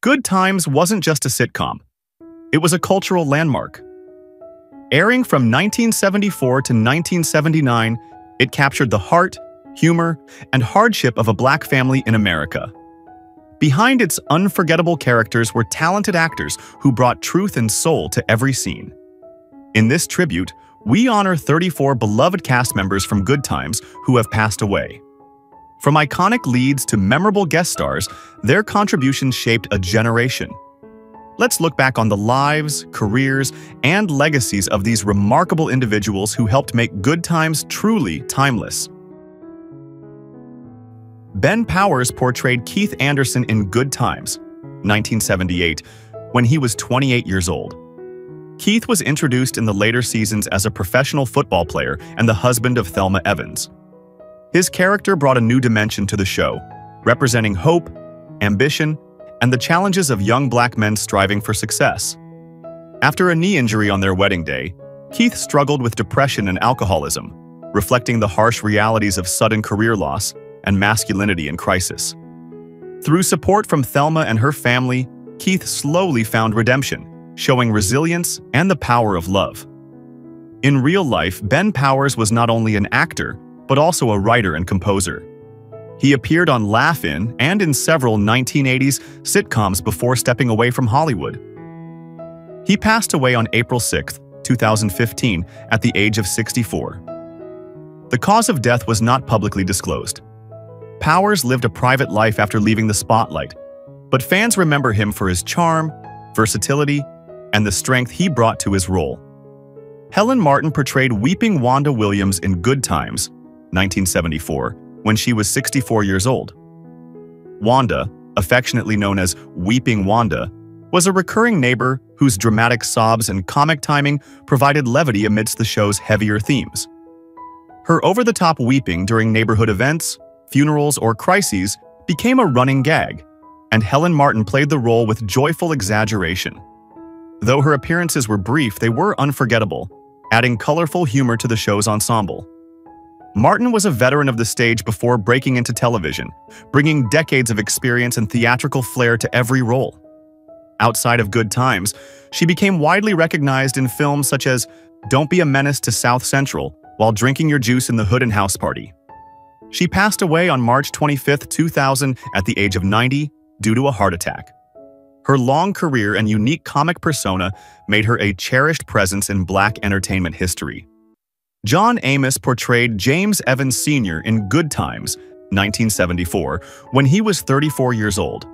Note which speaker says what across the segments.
Speaker 1: Good Times wasn't just a sitcom. It was a cultural landmark. Airing from 1974 to 1979, it captured the heart, humor, and hardship of a black family in America. Behind its unforgettable characters were talented actors who brought truth and soul to every scene. In this tribute, we honor 34 beloved cast members from Good Times who have passed away. From iconic leads to memorable guest stars, their contributions shaped a generation. Let's look back on the lives, careers, and legacies of these remarkable individuals who helped make Good Times truly timeless. Ben Powers portrayed Keith Anderson in Good Times, 1978, when he was 28 years old. Keith was introduced in the later seasons as a professional football player and the husband of Thelma Evans. His character brought a new dimension to the show, representing hope, ambition, and the challenges of young black men striving for success. After a knee injury on their wedding day, Keith struggled with depression and alcoholism, reflecting the harsh realities of sudden career loss and masculinity in crisis. Through support from Thelma and her family, Keith slowly found redemption, showing resilience and the power of love. In real life, Ben Powers was not only an actor, but also a writer and composer. He appeared on Laugh-In and in several 1980s sitcoms before stepping away from Hollywood. He passed away on April 6, 2015, at the age of 64. The cause of death was not publicly disclosed. Powers lived a private life after leaving the spotlight, but fans remember him for his charm, versatility, and the strength he brought to his role. Helen Martin portrayed Weeping Wanda Williams in Good Times, 1974, when she was 64 years old. Wanda, affectionately known as Weeping Wanda, was a recurring neighbor whose dramatic sobs and comic timing provided levity amidst the show's heavier themes. Her over-the-top weeping during neighborhood events, funerals, or crises became a running gag, and Helen Martin played the role with joyful exaggeration. Though her appearances were brief, they were unforgettable, adding colorful humor to the show's ensemble. Martin was a veteran of the stage before breaking into television, bringing decades of experience and theatrical flair to every role. Outside of Good Times, she became widely recognized in films such as Don't Be a Menace to South Central while drinking your juice in the Hood and House Party. She passed away on March 25, 2000, at the age of 90 due to a heart attack. Her long career and unique comic persona made her a cherished presence in black entertainment history. John Amos portrayed James Evans Sr. in Good Times, 1974, when he was 34 years old.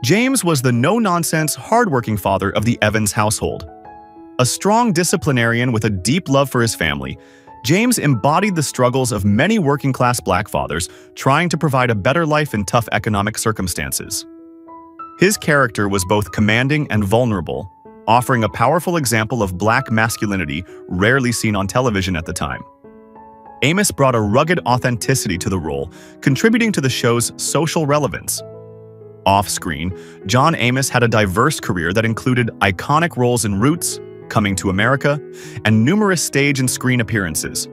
Speaker 1: James was the no-nonsense, hardworking father of the Evans household. A strong disciplinarian with a deep love for his family, James embodied the struggles of many working-class black fathers trying to provide a better life in tough economic circumstances. His character was both commanding and vulnerable, offering a powerful example of black masculinity rarely seen on television at the time. Amos brought a rugged authenticity to the role, contributing to the show's social relevance. Off-screen, John Amos had a diverse career that included iconic roles in Roots, Coming to America, and numerous stage and screen appearances.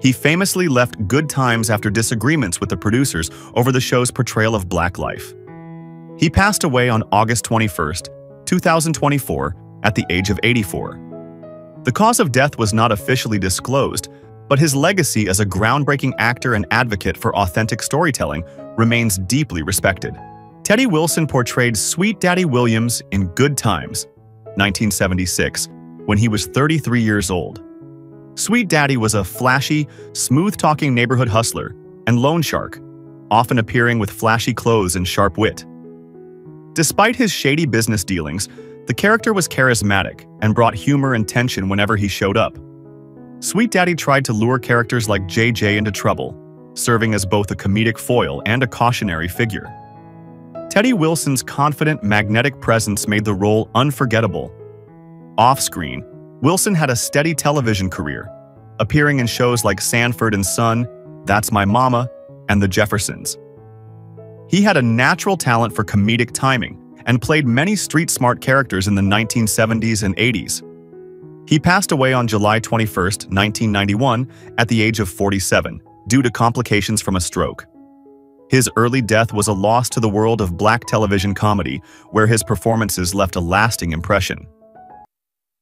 Speaker 1: He famously left Good Times after disagreements with the producers over the show's portrayal of black life. He passed away on August 21, 2024, at the age of 84. The cause of death was not officially disclosed, but his legacy as a groundbreaking actor and advocate for authentic storytelling remains deeply respected. Teddy Wilson portrayed Sweet Daddy Williams in Good Times, 1976, when he was 33 years old. Sweet Daddy was a flashy, smooth-talking neighborhood hustler and loan shark, often appearing with flashy clothes and sharp wit. Despite his shady business dealings, the character was charismatic and brought humor and tension whenever he showed up. Sweet Daddy tried to lure characters like JJ into trouble, serving as both a comedic foil and a cautionary figure. Teddy Wilson's confident, magnetic presence made the role unforgettable. Off-screen, Wilson had a steady television career, appearing in shows like Sanford and Son, That's My Mama, and The Jeffersons. He had a natural talent for comedic timing and played many street-smart characters in the 1970s and 80s. He passed away on July 21, 1991, at the age of 47, due to complications from a stroke. His early death was a loss to the world of black television comedy, where his performances left a lasting impression.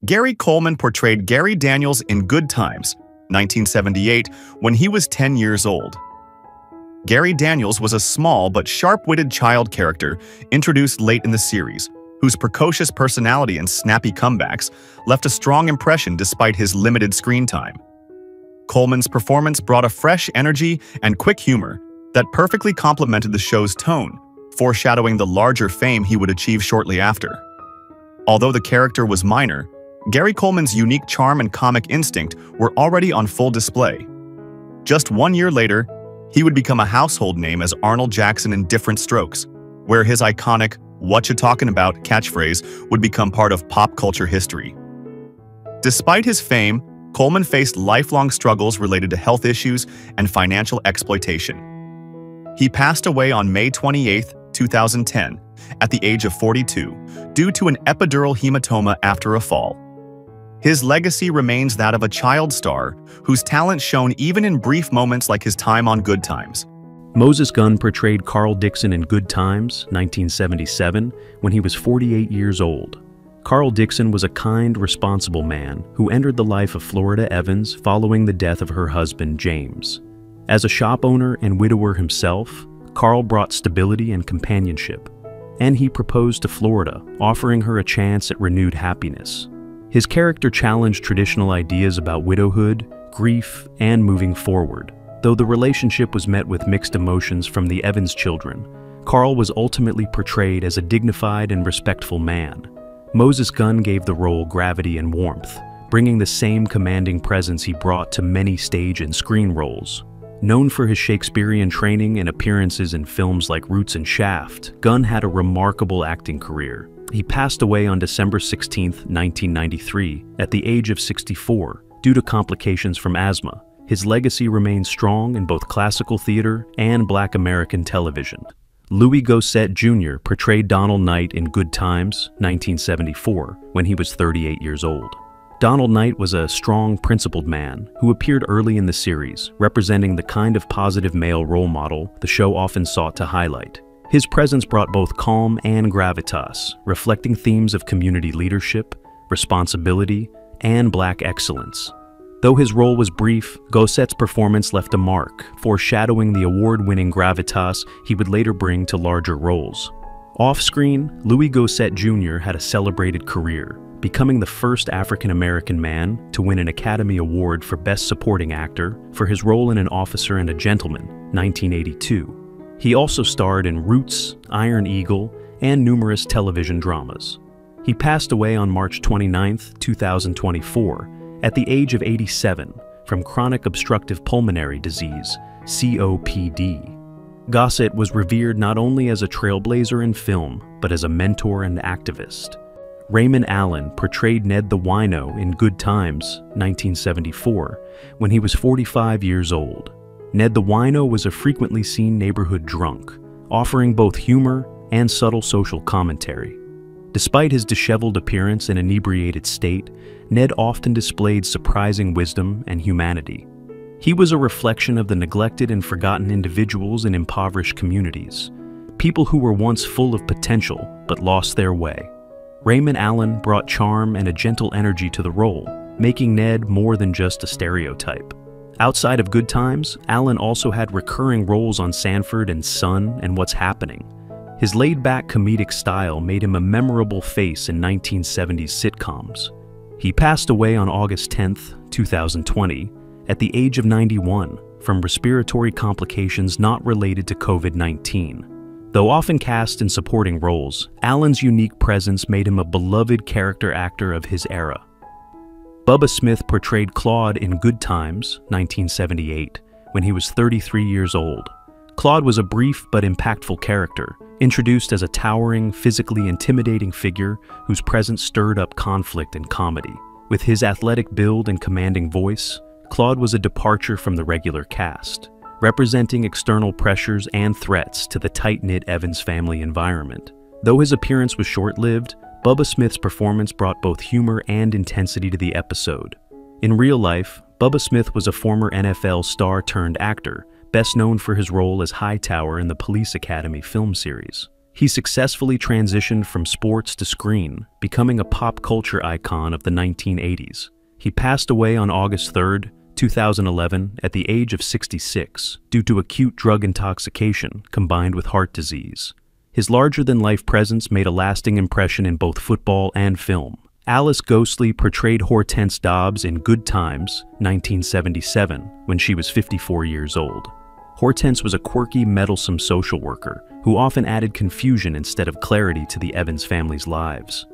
Speaker 1: Gary Coleman portrayed Gary Daniels in Good Times, 1978, when he was 10 years old. Gary Daniels was a small but sharp-witted child character introduced late in the series, whose precocious personality and snappy comebacks left a strong impression despite his limited screen time. Coleman's performance brought a fresh energy and quick humor that perfectly complemented the show's tone, foreshadowing the larger fame he would achieve shortly after. Although the character was minor, Gary Coleman's unique charm and comic instinct were already on full display. Just 1 year later, he would become a household name as Arnold Jackson in Different Strokes, where his iconic "What You Talkin' About" catchphrase would become part of pop culture history. Despite his fame, Coleman faced lifelong struggles related to health issues and financial exploitation. He passed away on May 28, 2010, at the age of 42, due to an epidural hematoma after a fall. His legacy remains that of a child star whose talent shone even in brief moments like his time on Good Times.
Speaker 2: Moses Gunn portrayed Carl Dixon in Good Times, 1977, when he was 48 years old. Carl Dixon was a kind, responsible man who entered the life of Florida Evans following the death of her husband, James. As a shop owner and widower himself, Carl brought stability and companionship, and he proposed to Florida, offering her a chance at renewed happiness. His character challenged traditional ideas about widowhood, grief, and moving forward. Though the relationship was met with mixed emotions from the Evans children, Carl was ultimately portrayed as a dignified and respectful man. Moses Gunn gave the role gravity and warmth, bringing the same commanding presence he brought to many stage and screen roles. Known for his Shakespearean training and appearances in films like Roots and Shaft, Gunn had a remarkable acting career. He passed away on December 16, 1993, at the age of 64, due to complications from asthma. His legacy remains strong in both classical theater and Black American television. Louis Gosset Jr. portrayed Donald Knight in Good Times, 1974, when he was 38 years old. Donald Knight was a strong, principled man who appeared early in the series, representing the kind of positive male role model the show often sought to highlight. His presence brought both calm and gravitas, reflecting themes of community leadership, responsibility, and Black excellence. Though his role was brief, Gosset's performance left a mark, foreshadowing the award-winning gravitas he would later bring to larger roles. Off-screen, Louis Gosset Jr. had a celebrated career, becoming the first African-American man to win an Academy Award for Best Supporting Actor for his role in An Officer and a Gentleman, 1982. He also starred in Roots, Iron Eagle, and numerous television dramas. He passed away on March 29, 2024, at the age of 87 from chronic obstructive pulmonary disease, COPD. Gosset was revered not only as a trailblazer in film, but as a mentor and activist. Raymond Allen portrayed Ned the Wino in Good Times, 1974, when he was 45 years old. Ned the Wino was a frequently seen neighborhood drunk, offering both humor and subtle social commentary. Despite his disheveled appearance and inebriated state, Ned often displayed surprising wisdom and humanity. He was a reflection of the neglected and forgotten individuals in impoverished communities, people who were once full of potential but lost their way. Raymond Allen brought charm and a gentle energy to the role, making Ned more than just a stereotype. Outside of Good Times, Allen also had recurring roles on Sanford and Son and What's Happening. His laid-back comedic style made him a memorable face in 1970s sitcoms. He passed away on August 10, 2020, at the age of 91 from respiratory complications not related to COVID-19. Though often cast in supporting roles, Allen's unique presence made him a beloved character actor of his era. Bubba Smith portrayed Claude in Good Times, 1978, when he was 33 years old. Claude was a brief but impactful character, introduced as a towering, physically intimidating figure whose presence stirred up conflict and comedy. With his athletic build and commanding voice, Claude was a departure from the regular cast, representing external pressures and threats to the tight-knit Evans family environment. Though his appearance was short-lived, Bubba Smith's performance brought both humor and intensity to the episode. In real life, Bubba Smith was a former NFL star-turned-actor, best known for his role as Hightower in the Police Academy film series. He successfully transitioned from sports to screen, becoming a pop culture icon of the 1980s. He passed away on August 3, 2011, at the age of 66 due to acute drug intoxication combined with heart disease. His larger-than-life presence made a lasting impression in both football and film. Alice Ghostley portrayed Hortense Dobbs in Good Times, 1977, when she was 54 years old. Hortense was a quirky, meddlesome social worker who often added confusion instead of clarity to the Evans family's lives.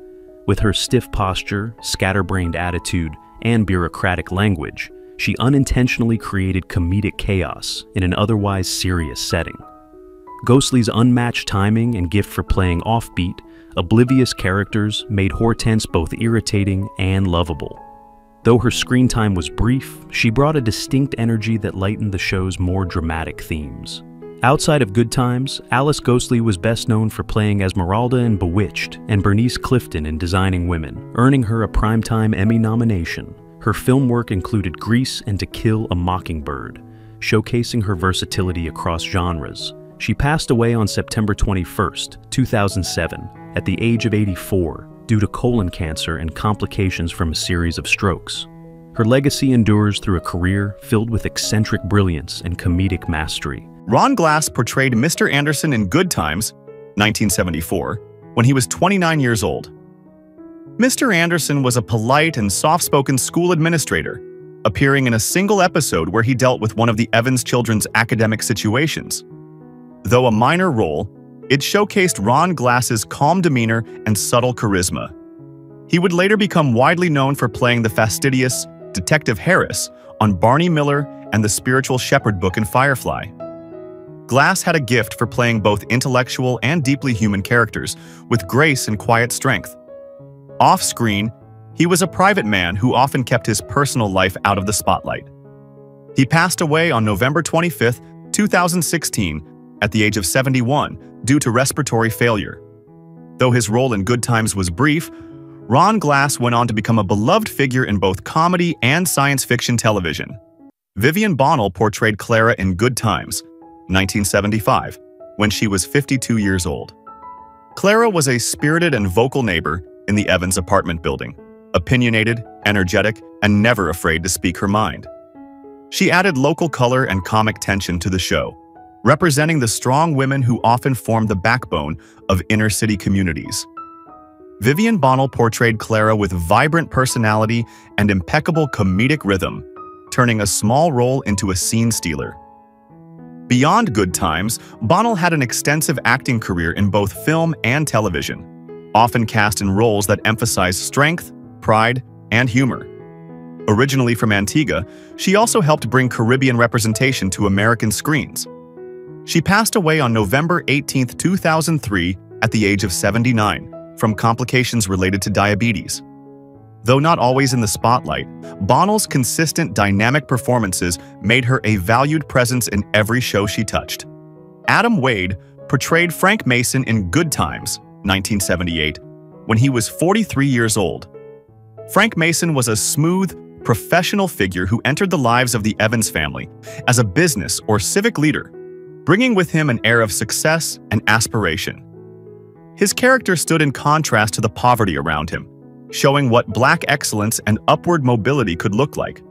Speaker 2: With her stiff posture, scatterbrained attitude, and bureaucratic language, she unintentionally created comedic chaos in an otherwise serious setting. Ghostley's unmatched timing and gift for playing offbeat, oblivious characters made Hortense both irritating and lovable. Though her screen time was brief, she brought a distinct energy that lightened the show's more dramatic themes. Outside of Good Times, Alice Ghostley was best known for playing Esmeralda in Bewitched and Bernice Clifton in Designing Women, earning her a Primetime Emmy nomination. Her film work included Grease and To Kill a Mockingbird, showcasing her versatility across genres. She passed away on September 21, 2007, at the age of 84, due to colon cancer and complications from a series of strokes. Her legacy endures through a career filled with eccentric brilliance and comedic mastery.
Speaker 1: Ron Glass portrayed Mr. Anderson in Good Times, 1974, when he was 29 years old. Mr. Anderson was a polite and soft-spoken school administrator, appearing in a single episode where he dealt with one of the Evans children's academic situations. Though a minor role, it showcased Ron Glass's calm demeanor and subtle charisma. He would later become widely known for playing the fastidious Detective Harris on Barney Miller and the spiritual shepherd book in Firefly. Glass had a gift for playing both intellectual and deeply human characters, with grace and quiet strength. Off-screen, he was a private man who often kept his personal life out of the spotlight. He passed away on November 25, 2016, at the age of 71, due to respiratory failure. Though his role in Good Times was brief, Ron Glass went on to become a beloved figure in both comedy and science fiction television. Vivian Bonnel portrayed Clara in Good Times, 1975, when she was 52 years old. Clara was a spirited and vocal neighbor in the Evans apartment building, opinionated, energetic, and never afraid to speak her mind. She added local color and comic tension to the show, representing the strong women who often formed the backbone of inner-city communities. Vivian Bonnel portrayed Clara with vibrant personality and impeccable comedic rhythm, turning a small role into a scene stealer. Beyond Good Times, Bonnel had an extensive acting career in both film and television, often cast in roles that emphasize strength, pride, and humor. Originally from Antigua, she also helped bring Caribbean representation to American screens. She passed away on November 18, 2003, at the age of 79, from complications related to diabetes. Though not always in the spotlight, Bonnel's consistent, dynamic performances made her a valued presence in every show she touched. Adam Wade portrayed Frank Mason in Good Times, 1978, when he was 43 years old. Frank Mason was a smooth, professional figure who entered the lives of the Evans family as a business or civic leader, bringing with him an air of success and aspiration. His character stood in contrast to the poverty around him, showing what Black excellence and upward mobility could look like.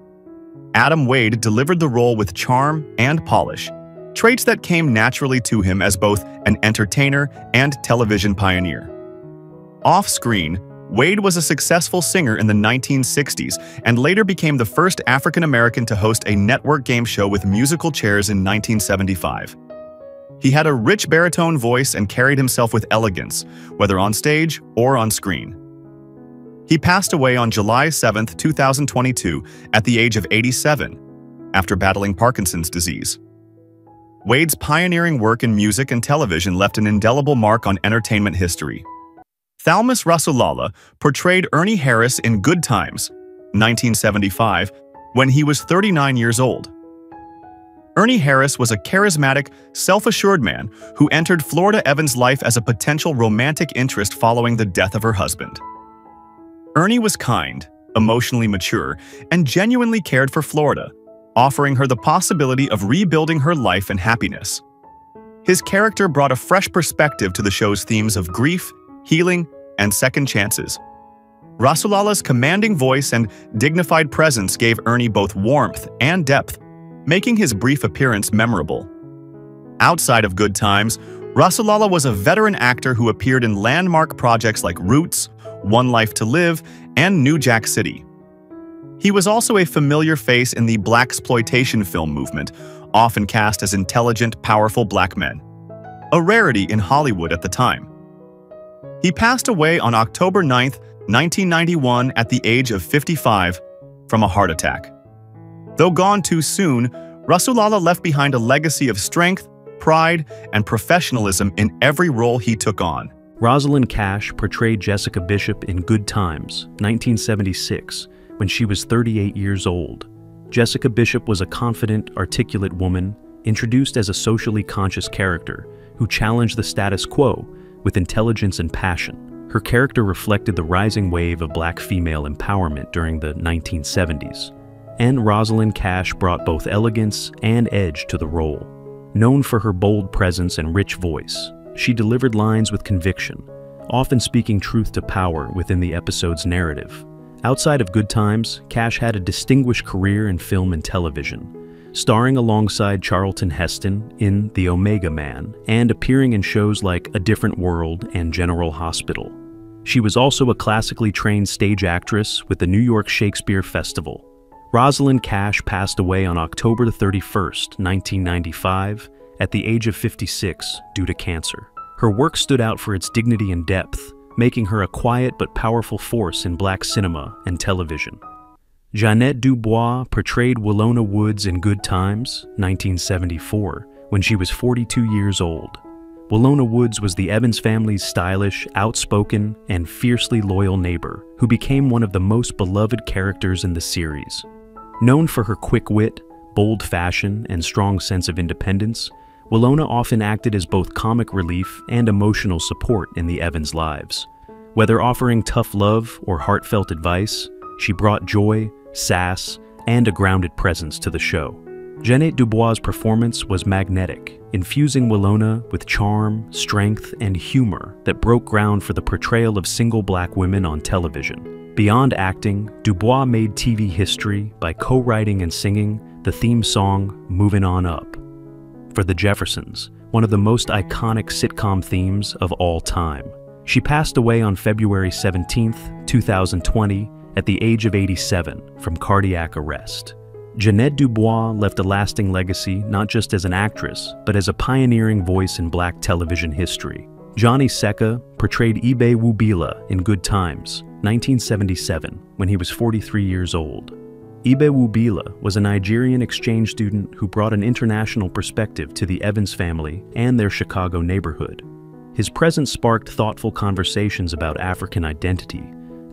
Speaker 1: Adam Wade delivered the role with charm and polish, traits that came naturally to him as both an entertainer and television pioneer. Off-screen, Wade was a successful singer in the 1960s and later became the first African American to host a network game show with musical chairs in 1975. He had a rich baritone voice and carried himself with elegance, whether on stage or on screen. He passed away on July 7, 2022, at the age of 87, after battling Parkinson's disease. Wade's pioneering work in music and television left an indelible mark on entertainment history. Thalmus Russella portrayed Ernie Harris in Good Times, 1975, when he was 39 years old. Ernie Harris was a charismatic, self-assured man who entered Florida Evans' life as a potential romantic interest following the death of her husband. Ernie was kind, emotionally mature, and genuinely cared for Florida, offering her the possibility of rebuilding her life and happiness. His character brought a fresh perspective to the show's themes of grief, healing, and second chances. Rosalala's commanding voice and dignified presence gave Ernie both warmth and depth, making his brief appearance memorable. Outside of Good Times, Rosalala was a veteran actor who appeared in landmark projects like Roots, One Life to Live, and New Jack City. He was also a familiar face in the blaxploitation film movement, often cast as intelligent, powerful black men, a rarity in Hollywood at the time. He passed away on October 9, 1991 at the age of 55 from a heart attack. Though gone too soon, Rosalala left behind a legacy of strength, pride, and professionalism in every role he took on.
Speaker 2: Rosalyn Cash portrayed Jessica Bishop in Good Times, 1976, when she was 38 years old. Jessica Bishop was a confident, articulate woman, introduced as a socially conscious character who challenged the status quo with intelligence and passion. Her character reflected the rising wave of black female empowerment during the 1970s. And Rosalyn Cash brought both elegance and edge to the role. Known for her bold presence and rich voice, she delivered lines with conviction, often speaking truth to power within the episode's narrative. Outside of Good Times, Cash had a distinguished career in film and television, starring alongside Charlton Heston in The Omega Man and appearing in shows like A Different World and General Hospital. She was also a classically trained stage actress with the New York Shakespeare Festival. Rosalyn Cash passed away on October 31, 1995, at the age of 56 due to cancer. Her work stood out for its dignity and depth, making her a quiet but powerful force in black cinema and television. Jeanette DuBois portrayed Willona Woods in Good Times, 1974, when she was 42 years old. Willona Woods was the Evans family's stylish, outspoken, and fiercely loyal neighbor who became one of the most beloved characters in the series. Known for her quick wit, bold fashion, and strong sense of independence, Willona often acted as both comic relief and emotional support in the Evans' lives. Whether offering tough love or heartfelt advice, she brought joy, sass, and a grounded presence to the show. Jeanette DuBois' performance was magnetic, infusing Willona with charm, strength, and humor that broke ground for the portrayal of single black women on television. Beyond acting, DuBois made TV history by co-writing and singing the theme song Movin' On Up for The Jeffersons, one of the most iconic sitcom themes of all time. She passed away on February 17, 2020, at the age of 87 from cardiac arrest. Jeanette DuBois left a lasting legacy not just as an actress, but as a pioneering voice in black television history. Johnny Seeka portrayed Ibe Wubila in Good Times, 1977, when he was 43 years old. Ibe Wubila was a Nigerian exchange student who brought an international perspective to the Evans family and their Chicago neighborhood. His presence sparked thoughtful conversations about African identity,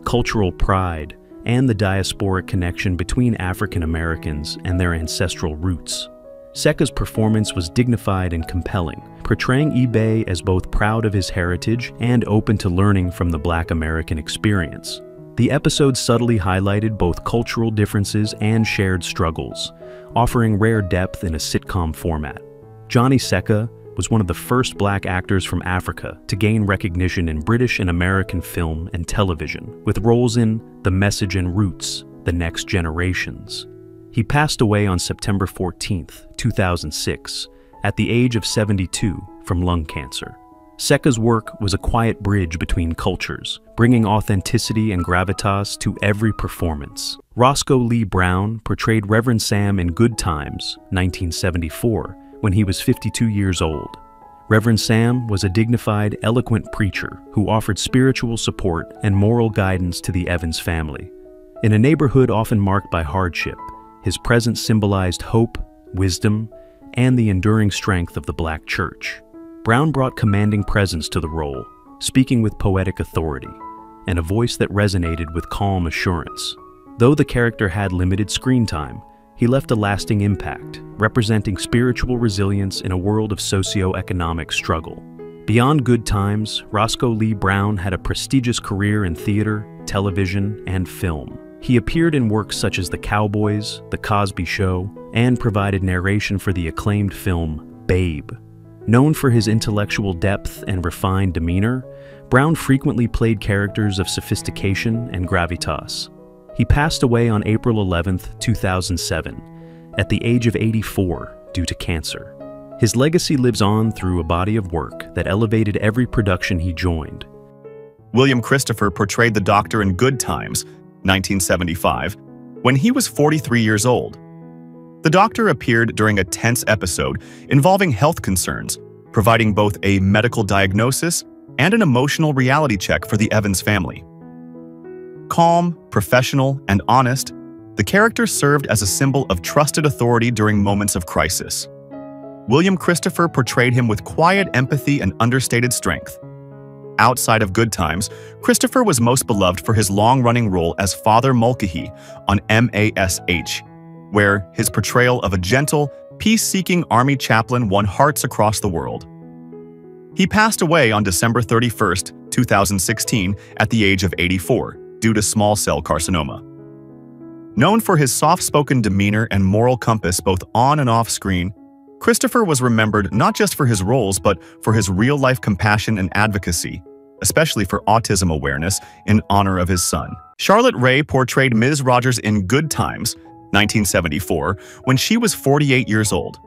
Speaker 2: cultural pride, and the diasporic connection between African Americans and their ancestral roots. Seeka's performance was dignified and compelling, portraying Ibe as both proud of his heritage and open to learning from the Black American experience. The episode subtly highlighted both cultural differences and shared struggles, offering rare depth in a sitcom format. Johnny Seeka was one of the first black actors from Africa to gain recognition in British and American film and television, with roles in The Message and Roots, The Next Generations. He passed away on September 14, 2006, at the age of 72 from lung cancer. Seeka's work was a quiet bridge between cultures, bringing authenticity and gravitas to every performance. Rosco Lee Brown portrayed Reverend Sam in Good Times, 1974, when he was 52 years old. Reverend Sam was a dignified, eloquent preacher who offered spiritual support and moral guidance to the Evans family. In a neighborhood often marked by hardship, his presence symbolized hope, wisdom, and the enduring strength of the Black church. Brown brought commanding presence to the role, speaking with poetic authority, and a voice that resonated with calm assurance. Though the character had limited screen time, he left a lasting impact, representing spiritual resilience in a world of socio-economic struggle. Beyond Good Times, Rosco Lee Brown had a prestigious career in theater, television, and film. He appeared in works such as The Cowboys, The Cosby Show, and provided narration for the acclaimed film Babe. Known for his intellectual depth and refined demeanor, Brown frequently played characters of sophistication and gravitas. He passed away on April 11, 2007, at the age of 84 due to cancer. His legacy lives on through a body of work that elevated every production he joined.
Speaker 1: William Christopher portrayed the Doctor in Good Times, 1975, when he was 43 years old. The Doctor appeared during a tense episode involving health concerns, providing both a medical diagnosis and an emotional reality check for the Evans family. Calm, professional, and honest, the character served as a symbol of trusted authority during moments of crisis. William Christopher portrayed him with quiet empathy and understated strength. Outside of Good Times, Christopher was most beloved for his long-running role as Father Mulcahy on MASH, where his portrayal of a gentle, peace-seeking army chaplain won hearts across the world. He passed away on December 31, 2016, at the age of 84, due to small cell carcinoma. Known for his soft-spoken demeanor and moral compass both on and off screen, Christopher was remembered not just for his roles but for his real-life compassion and advocacy, especially for autism awareness in honor of his son. Charlotte Rae portrayed Ms. Rogers in Good Times, 1974, when she was 48 years old.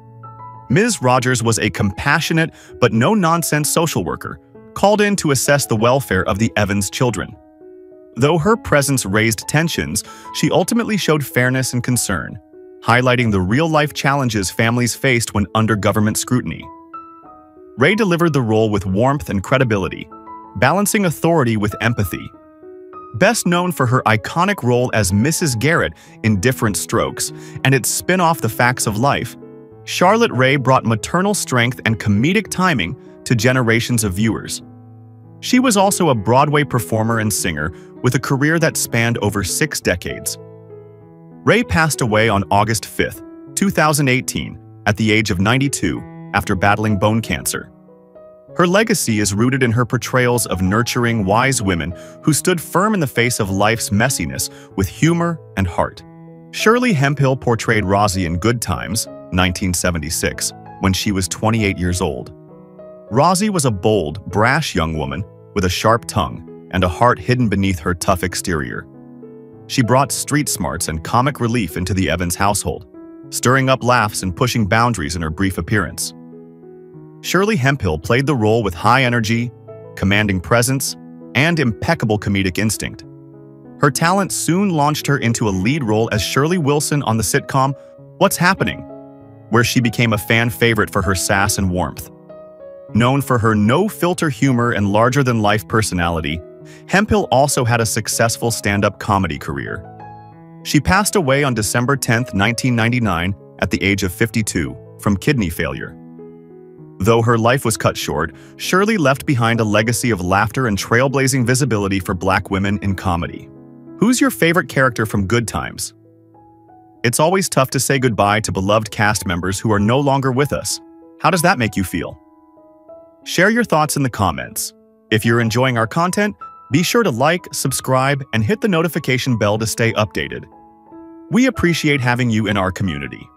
Speaker 1: Ms. Rogers was a compassionate but no-nonsense social worker, called in to assess the welfare of the Evans children. Though her presence raised tensions, she ultimately showed fairness and concern, highlighting the real-life challenges families faced when under government scrutiny. Rae delivered the role with warmth and credibility, balancing authority with empathy. Best known for her iconic role as Mrs. Garrett in Different Strokes and its spin-off The Facts of Life, Charlotte Rae brought maternal strength and comedic timing to generations of viewers. She was also a Broadway performer and singer with a career that spanned over 6 decades. Rae passed away on August 5, 2018, at the age of 92 after battling bone cancer. Her legacy is rooted in her portrayals of nurturing, wise women who stood firm in the face of life's messiness with humor and heart. Shirley Hemphhill portrayed Rosie in Good Times, 1976, when she was 28 years old. Rosie was a bold, brash young woman with a sharp tongue and a heart hidden beneath her tough exterior. She brought street smarts and comic relief into the Evans household, stirring up laughs and pushing boundaries in her brief appearance. Shirley Hemphhill played the role with high energy, commanding presence, and impeccable comedic instinct. Her talent soon launched her into a lead role as Shirley Wilson on the sitcom What's Happening?, where she became a fan favorite for her sass and warmth. Known for her no-filter humor and larger-than-life personality, Hemphhill also had a successful stand-up comedy career. She passed away on December 10, 1999, at the age of 52, from kidney failure. Though her life was cut short, Shirley left behind a legacy of laughter and trailblazing visibility for Black women in comedy. Who's your favorite character from Good Times? It's always tough to say goodbye to beloved cast members who are no longer with us. How does that make you feel? Share your thoughts in the comments. If you're enjoying our content, be sure to like, subscribe, and hit the notification bell to stay updated. We appreciate having you in our community.